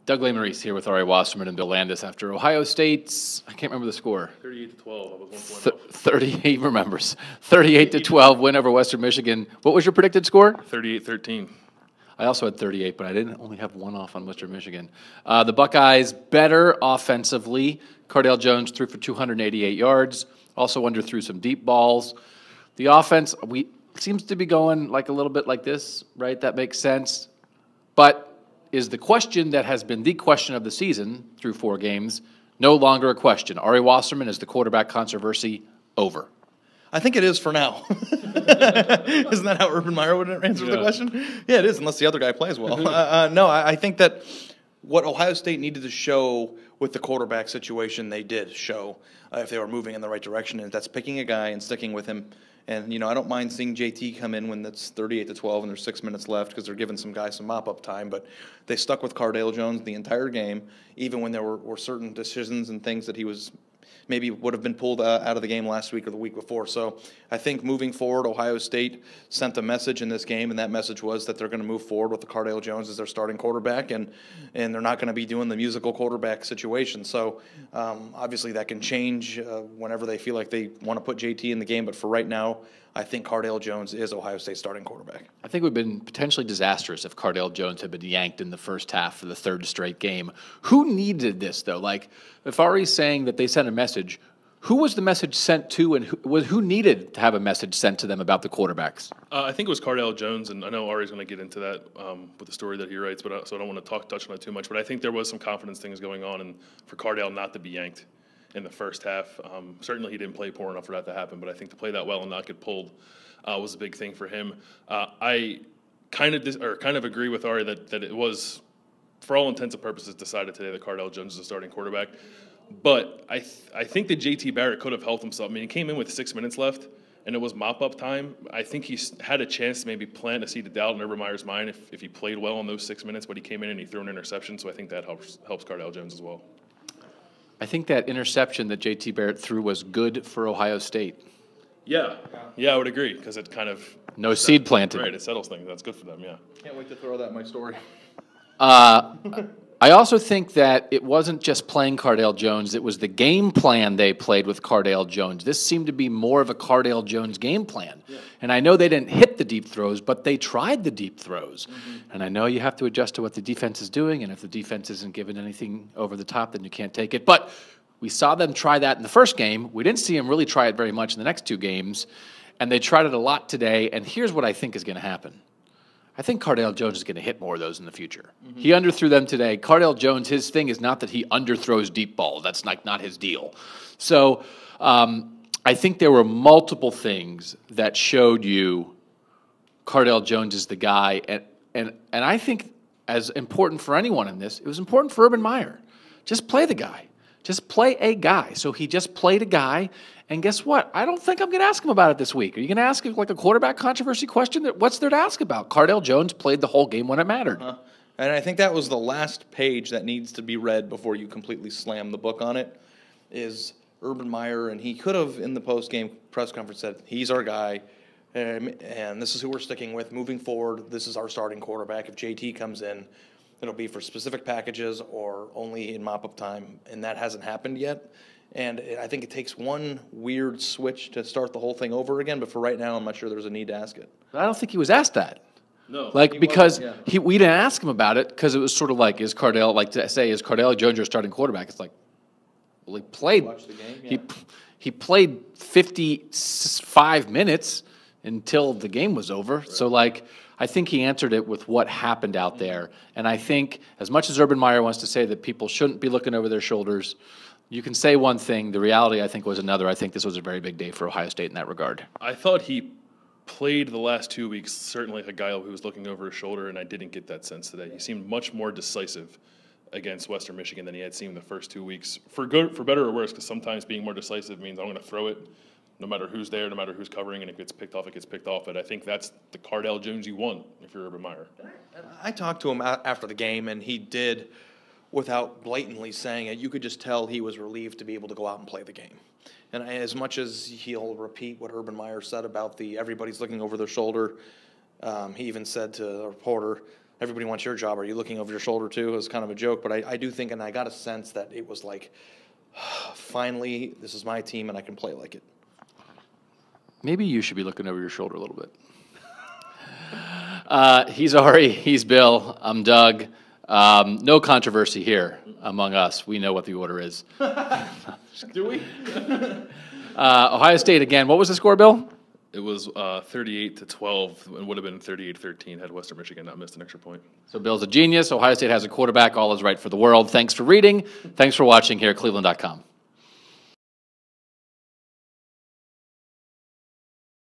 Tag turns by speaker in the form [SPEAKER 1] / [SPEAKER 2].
[SPEAKER 1] Doug Maurice here with Ari Wasserman and Bill Landis after Ohio State's, I can't remember the score.
[SPEAKER 2] 38-12. I was 1 point off.
[SPEAKER 1] 30, he remembers. 38-12 win over Western Michigan. What was your predicted score?
[SPEAKER 2] 38-13.
[SPEAKER 1] I also had 38, but I didn't only have one off on Western Michigan. The Buckeyes better offensively. Cardale Jones threw for 288 yards. Also underthrew some deep balls. The offense seems to be going like a little bit like this, right? That makes sense. But is the question that has been the question of the season through 4 games no longer a question? Ari Wasserman, is the quarterback controversy over?
[SPEAKER 3] I think it is for now. Isn't that how Urban Meyer would answer the question? Yeah, it is, unless the other guy plays well. No, I think that what Ohio State needed to show with the quarterback situation, they did show if they were moving in the right direction, and that's picking a guy and sticking with him. And, I don't mind seeing JT come in when it's 38-12 and there's 6 minutes left because they're giving some guys some mop-up time. But they stuck with Cardale Jones the entire game, even when there were certain decisions and things that he was maybe would have been pulled out of the game last week or the week before. So I think moving forward, Ohio State sent a message in this game, and that message was that they're going to move forward with the Cardale Jones as their starting quarterback, and they're not going to be doing the musical quarterback situation. So obviously that can change whenever they feel like they want to put JT in the game, but for right now, I think Cardale Jones is Ohio State's starting quarterback.
[SPEAKER 1] I think it would have been potentially disastrous if Cardale Jones had been yanked in the first half for the 3rd straight game. Who needed this, though? Like, if Ari's saying that they sent a message, who was the message sent to, and who needed to have a message sent to them about the quarterbacks?
[SPEAKER 2] I think it was Cardale Jones, and I know Ari's going to get into that with the story that he writes, but so I don't want to touch on it too much. But I think there was some confidence things going on, and for Cardale not to be yanked in the first half. Certainly he didn't play poor enough for that to happen, but I think to play that well and not get pulled was a big thing for him. I kind of agree with Ari that it was, for all intents and purposes, decided today that Cardale Jones is the starting quarterback. But I think that JT Barrett could have helped himself. I mean, he came in with 6 minutes left, and it was mop-up time. I think he had a chance to maybe plant a seed of doubt in Urban Meyer's mind if he played well in those 6 minutes, but he came in and he threw an interception, so I think that helps Cardale Jones as well.
[SPEAKER 1] I think that interception that JT Barrett threw was good for Ohio State.
[SPEAKER 2] Yeah, I would agree, because it kind of...
[SPEAKER 1] No seed planted.
[SPEAKER 2] Right, it settles things. That's good for them, yeah.
[SPEAKER 3] Can't wait to throw that in my story.
[SPEAKER 1] I also think that it wasn't just playing Cardale Jones. It was the game plan they played with Cardale Jones. This seemed to be more of a Cardale Jones game plan. Yeah. And I know they didn't hit the deep throws, but they tried the deep throws. Mm-hmm. And I know you have to adjust to what the defense is doing, and if the defense isn't giving anything over the top, then you can't take it. But we saw them try that in the first game. We didn't see them really try it very much in the next 2 games, and they tried it a lot today. And here's what I think is going to happen. I think Cardale Jones is going to hit more of those in the future. Mm-hmm. He underthrew them today. Cardale Jones, his thing is not that he underthrows deep balls. That's not his deal. So I think there were multiple things that showed you Cardale Jones is the guy. And I think as important for anyone in this, it was important for Urban Meyer. Just play the guy. Just play a guy. So he just played a guy. And guess what? I don't think I'm going to ask him about it this week. Are you going to ask him like a quarterback controversy question? What's there to ask about? Cardale Jones played the whole game when it mattered.
[SPEAKER 3] And I think that was the last page that needs to be read before you completely slam the book on it, is Urban Meyer. And he could have, in the post-game press conference, said, he's our guy, and this is who we're sticking with moving forward. This is our starting quarterback. If JT comes in, it'll be for specific packages or only in mop-up time, and that hasn't happened yet. And I think it takes one weird switch to start the whole thing over again, but for right now, I'm not sure there's a need to ask it.
[SPEAKER 1] I don't think he was asked that.
[SPEAKER 2] No.
[SPEAKER 1] Like, because we didn't ask him about it because it was sort of like, is Cardale Jones your starting quarterback? It's like, well, he played.
[SPEAKER 3] Watch the game, yeah.
[SPEAKER 1] He played 55 minutes until the game was over. Right. So, like, I think he answered it with what happened out there. And I think as much as Urban Meyer wants to say that people shouldn't be looking over their shoulders, you can say one thing. The reality, I think, was another. I think this was a very big day for Ohio State in that regard.
[SPEAKER 2] I thought he played the last 2 weeks certainly like a guy who was looking over his shoulder, and I didn't get that sense today. He seemed much more decisive against Western Michigan than he had seen the first 2 weeks. For better or worse, because sometimes being more decisive means I'm going to throw it no matter who's there, no matter who's covering, and if it gets picked off, it gets picked off. But I think that's the Cardale Jones you want if you're Urban Meyer.
[SPEAKER 3] I talked to him after the game, and he did, without blatantly saying it, you could just tell he was relieved to be able to go out and play the game. And as much as he'll repeat what Urban Meyer said about everybody's looking over their shoulder, he even said to a reporter, everybody wants your job. Are you looking over your shoulder too? It was kind of a joke, but I do think, and I got a sense that it was like, finally, this is my team and I can play like it.
[SPEAKER 1] Maybe you should be looking over your shoulder a little bit. He's Ari, he's Bill, I'm Doug. No controversy here among us. We know what the order is.
[SPEAKER 3] Do we?
[SPEAKER 1] Ohio State again. What was the score, Bill?
[SPEAKER 2] It was 38-12. It would have been 38-13 had Western Michigan not missed an extra point.
[SPEAKER 1] So Bill's a genius. Ohio State has a quarterback. All is right for the world. Thanks for reading. Thanks for watching here at cleveland.com.